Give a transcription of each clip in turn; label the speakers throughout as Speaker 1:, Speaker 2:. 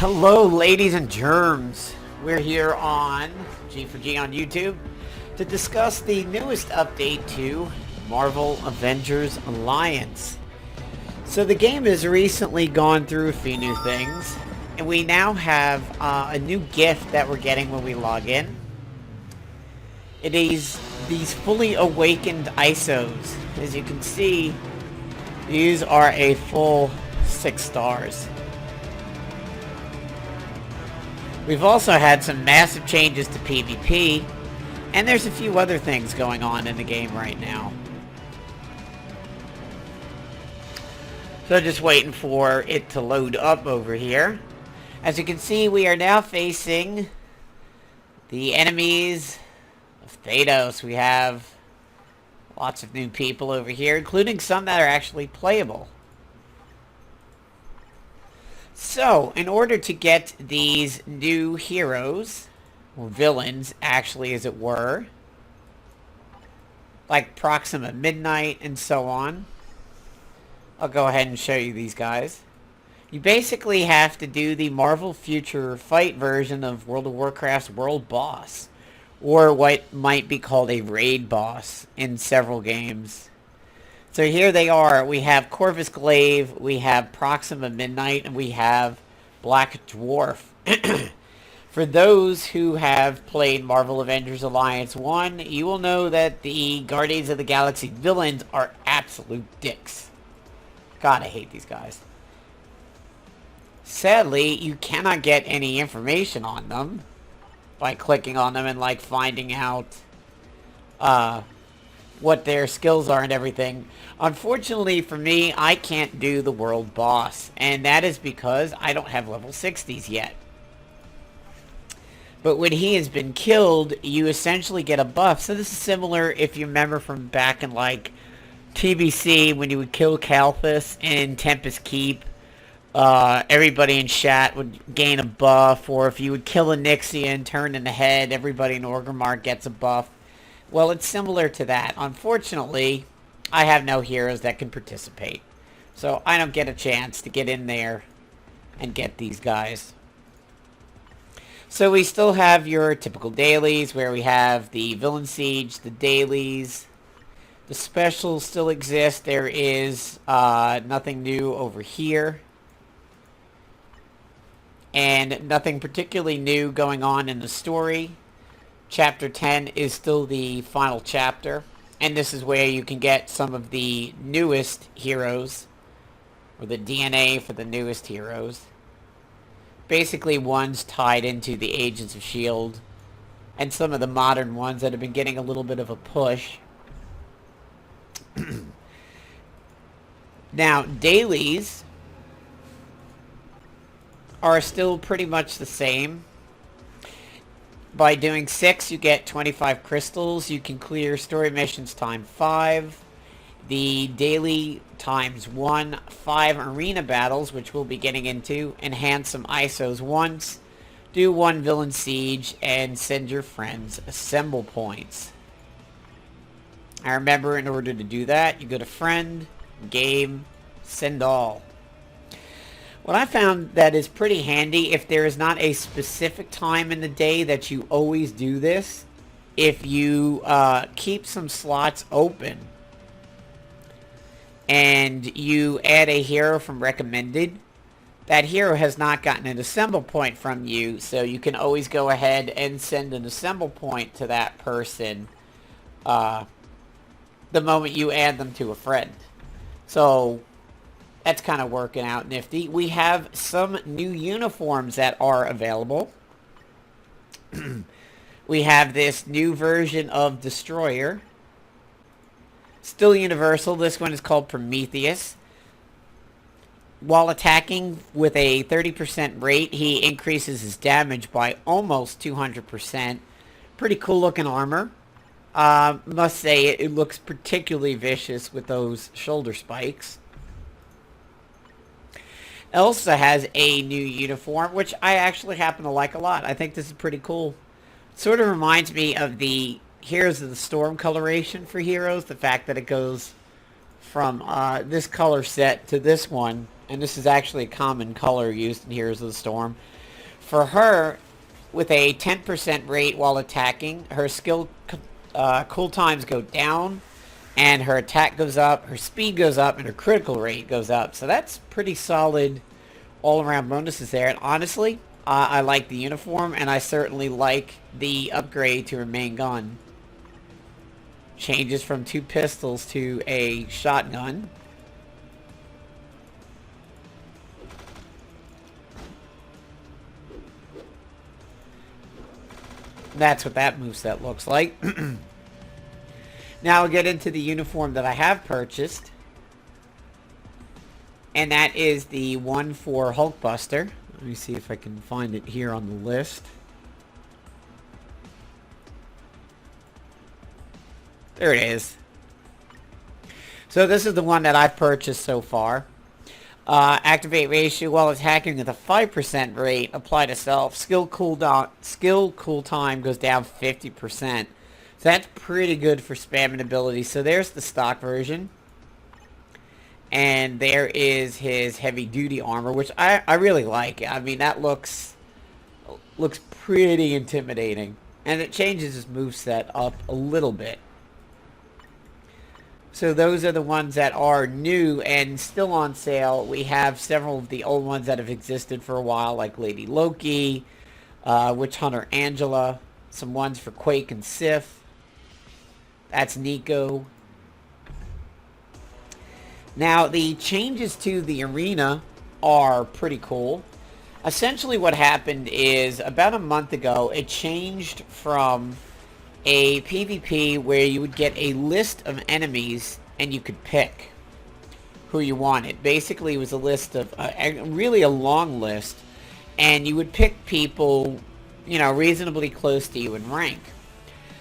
Speaker 1: Hello, ladies and germs. We're here on G4G on YouTube to discuss the newest update to Marvel Avengers Alliance. So the game has recently gone through a few new things, and we now have a new gift that we're getting when we log in. It is these fully awakened ISOs. As you can see, these are a full 6 stars. We've also had some massive changes to PvP, and there's a few other things going on in the game right now. So just waiting for it to load up over here. As you can see, we are now facing the enemies of Thanos. We have lots of new people over here, including some that are actually playable. So, in order to get these new heroes, or villains, actually, as it were, like Proxima Midnight and so on, I'll go ahead and show you these guys. You basically have to do the Marvel Future Fight version of World of Warcraft's World Boss, or what might be called a raid boss in several games. So here they are. We have Corvus Glaive, we have Proxima Midnight, and we have Black Dwarf. For those who have played Marvel Avengers Alliance 1, you will know that the Guardians of the Galaxy villains are absolute dicks. God, I hate these guys. Sadly, you cannot get any information on them by clicking on them and like finding out what their skills are and everything. Unfortunately for me, I can't do the world boss, and that is because I don't have level 60s yet. But when he has been killed, you essentially get a buff. So this is similar, if you remember from back in like TBC, when you would kill Kalthus in Tempest Keep, everybody in chat would gain a buff, or if you would kill a Nixian, turn in the head, everybody in Orgrimmar gets a buff. Well, it's similar to that. Unfortunately, I have no heroes that can participate. So I don't get a chance to get in there and get these guys. So we still have your typical dailies, where we have the Villain Siege, the dailies. The specials still exist. There is nothing new over here. And nothing particularly new going on in the story. Chapter 10 is still the final chapter, and this is where you can get some of the newest heroes, or the DNA for the newest heroes. Basically ones tied into the Agents of S.H.I.E.L.D. and some of the modern ones that have been getting a little bit of a push. Now, dailies are still pretty much the same. By doing 6, you get 25 crystals. You can clear story missions times 5. The daily times 1. 5 arena battles, which we'll be getting into. Enhance some ISOs once. Do 1 villain siege. And send your friends assemble points. I remember, in order to do that, you go to friend, game, send all. What I found that is pretty handy, if there is not a specific time in the day that you always do this, if you keep some slots open and you add a hero from recommended, that hero has not gotten an assemble point from you, so you can always go ahead and send an assemble point to that person the moment you add them to a friend. So that's kind of working out nifty. We have some new uniforms that are available. We have this new version of Destroyer. Still universal. This one is called Prometheus. While attacking with a 30% rate, he increases his damage by almost 200%. Pretty cool looking armor. Must say, it looks particularly vicious with those shoulder spikes. Elsa has a new uniform, which I actually happen to like a lot. I think this is pretty cool. Sort of reminds me of the Heroes of the Storm coloration for heroes. The fact that it goes from this color set to this one. And this is actually a common color used in Heroes of the Storm. For her, with a 10% rate while attacking, her skill cool times go down, and her attack goes up, her speed goes up, and her critical rate goes up. So that's pretty solid all-around bonuses there. And honestly, I like the uniform, and I certainly like the upgrade to her main gun. Changes from 2 pistols to a shotgun. That's what that moveset looks like. Now I'll get into the uniform that I have purchased. And that is the one for Hulkbuster. Let me see if I can find it here on the list. There it is. So this is the one that I've purchased so far. Activate ratio while attacking with a 5% rate. Apply to self. Skill cool time goes down 50%. So that's pretty good for spamming abilities. So there's the stock version. And there is his heavy duty armor, which I really like. I mean, that looks pretty intimidating. And it changes his moveset up a little bit. So those are the ones that are new and still on sale. We have several of the old ones that have existed for a while, like Lady Loki, Witch Hunter Angela, some ones for Quake and Sif. That's Nico. Now, the changes to the arena are pretty cool. Essentially what happened is, about a month ago, it changed from a PvP where you would get a list of enemies and you could pick who you wanted. Basically, it was a list of, really a long list, and you would pick people, you know, reasonably close to you in rank.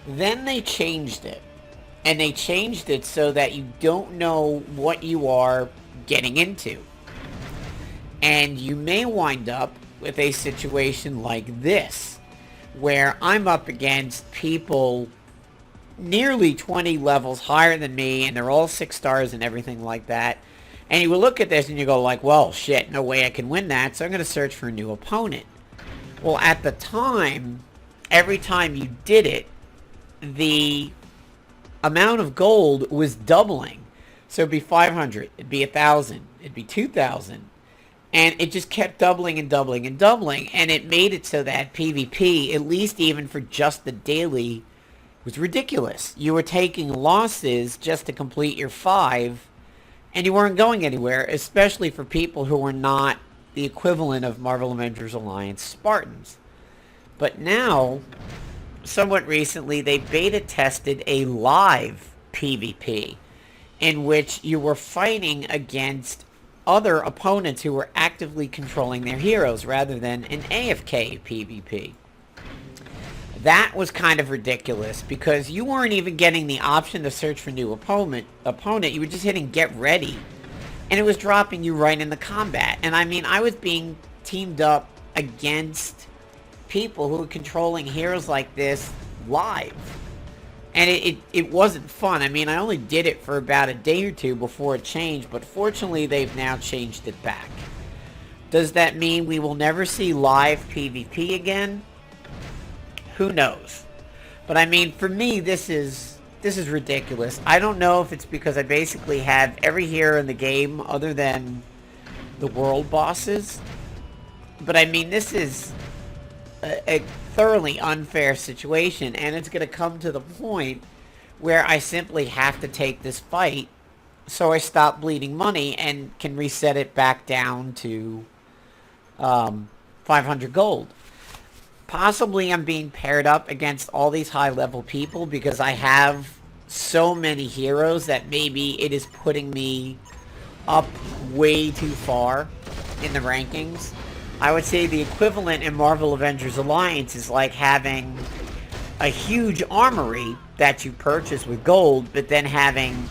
Speaker 1: Then they changed it. And they changed it so that you don't know what you are getting into. And you may wind up with a situation like this, where I'm up against people nearly 20 levels higher than me, and they're all 6 stars and everything like that. And you will look at this and you go like, well, shit, no way I can win that, so I'm going to search for a new opponent. Well, at the time, every time you did it, the amount of gold was doubling. So it'd be 500, it'd be 1,000, it'd be 2,000. And it just kept doubling and doubling and doubling. And it made it so that PvP, at least even for just the daily, was ridiculous. You were taking losses just to complete your 5, and you weren't going anywhere, especially for people who were not the equivalent of Marvel Avengers Alliance Spartans. But now, somewhat recently, they beta tested a live PvP in which you were fighting against other opponents who were actively controlling their heroes rather than an AFK PvP. That was kind of ridiculous because you weren't even getting the option to search for new opponent. You were just hitting get ready, and it was dropping you right into combat. And I mean, I was being teamed up against people who were controlling heroes like this live. And it wasn't fun. I mean, I only did it for about a day or two before it changed, but fortunately they've now changed it back. Does that mean we will never see live PvP again? Who knows? But I mean, for me, this is ridiculous. I don't know if it's because I basically have every hero in the game other than the world bosses. But I mean, this is a thoroughly unfair situation, and it's going to come to the point where I simply have to take this fight so I stop bleeding money and can reset it back down to 500 gold. Possibly I'm being paired up against all these high level people because I have so many heroes that maybe it is putting me up way too far in the rankings. I would say the equivalent in Marvel Avengers Alliance is like having a huge armory that you purchase with gold, but then having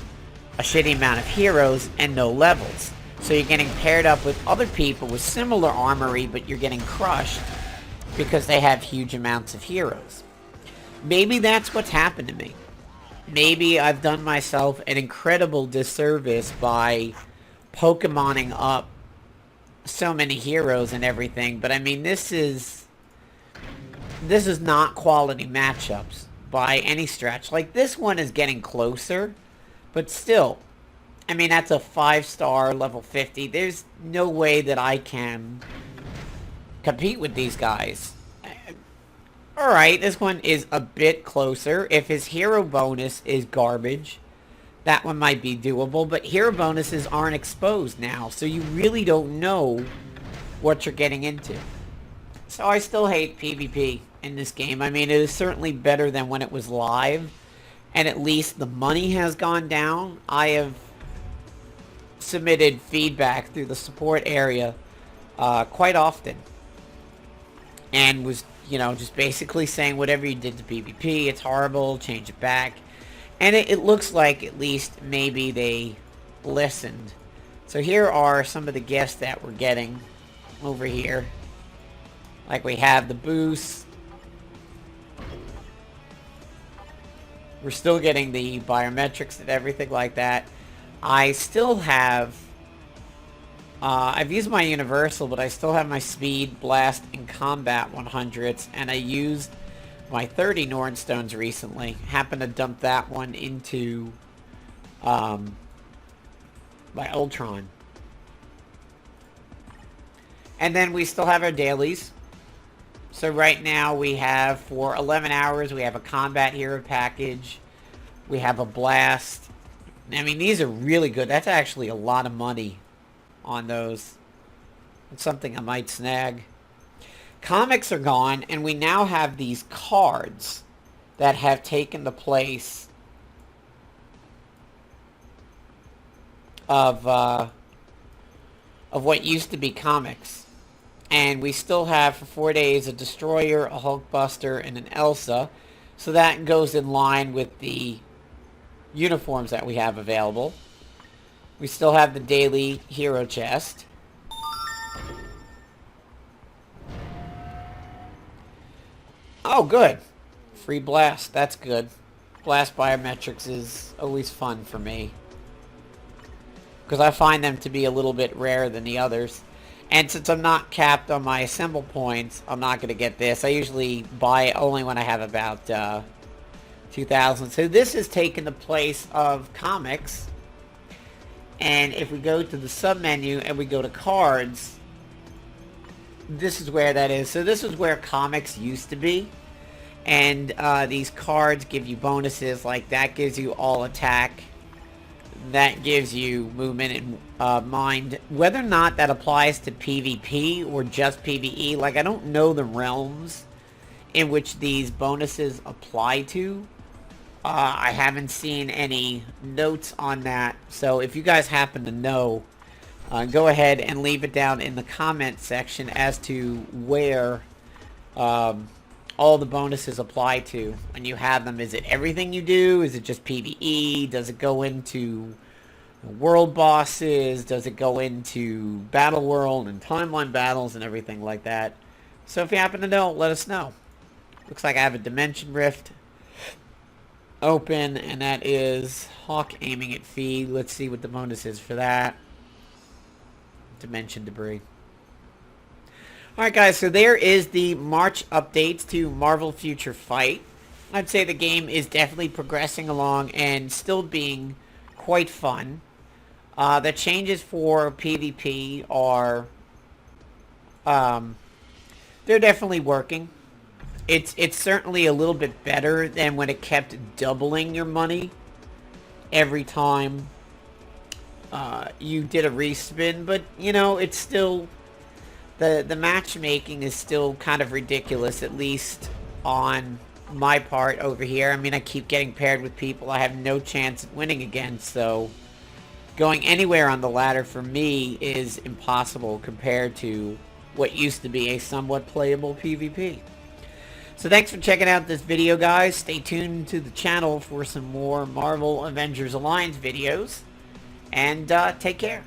Speaker 1: a shitty amount of heroes and no levels. So you're getting paired up with other people with similar armory, but you're getting crushed because they have huge amounts of heroes. Maybe that's what's happened to me. Maybe I've done myself an incredible disservice by Pokemoning up so many heroes and everything, but I mean, this is this is not quality matchups by any stretch. Like, this one is getting closer, but still, I mean, that's a 5-star level 50. There's no way that I can compete with these guys. Alright, this one is a bit closer. If his hero bonus is garbage, that one might be doable, but hero bonuses aren't exposed now, so you really don't know what you're getting into. So I still hate PvP in this game. I mean, it is certainly better than when it was live, and at least the money has gone down. I have submitted feedback through the support area quite often, and was, you know, just basically saying whatever you did to PvP, it's horrible, change it back. And it looks like at least maybe they listened. So here are some of the gifts that we're getting over here. Like, we have the boost. We're still getting the biometrics and everything like that. I still have... I've used my universal, but I still have my speed, blast, and combat 100s. And I used my 30 Norn Stones recently. Happened to dump that one into my Ultron. And then we still have our dailies. So right now we have, for 11 hours, we have a combat hero package. We have a blast. I mean, these are really good. That's actually a lot of money on those. It's something I might snag. Comics are gone, and we now have these cards that have taken the place of what used to be comics. And we still have, for 4 days, a Destroyer, a Hulkbuster, and an Elsa. So that goes in line with the uniforms that we have available. We still have the daily hero chest. Oh, good. Free blast. That's good. Blast biometrics is always fun for me, because I find them to be a little bit rarer than the others. And since I'm not capped on my assemble points, I'm not going to get this. I usually buy it only when I have about 2,000. So this has taken the place of comics. And if we go to the sub-menu and we go to cards, this is where that is. So this is where comics used to be. And these cards give you bonuses. Like, that gives you all attack. That gives you movement and mind. Whether or not that applies to PvP or just PvE, like, I don't know the realms in which these bonuses apply to. I haven't seen any notes on that. So if you guys happen to know, go ahead and leave it down in the comment section as to where all the bonuses apply to when you have them. Is it everything you do? Is it just PvE? Does it go into world bosses? Does it go into battle world and timeline battles and everything like that? So if you happen to know, let us know. Looks like I have a dimension rift open, and that is Hawk aiming at feed. Let's see what the bonus is for that. Dimension debris. Alright guys, so there is the March updates to Marvel Future Fight. I'd say the game is definitely progressing along and still being quite fun. The changes for PvP are... they're definitely working. It's certainly a little bit better than when it kept doubling your money every time you did a respin, but, you know, it's still... The matchmaking is still kind of ridiculous, at least on my part over here. I mean, I keep getting paired with people I have no chance of winning against, so going anywhere on the ladder for me is impossible compared to what used to be a somewhat playable PvP. So thanks for checking out this video, guys. Stay tuned to the channel for some more Marvel Avengers Alliance videos, and take care.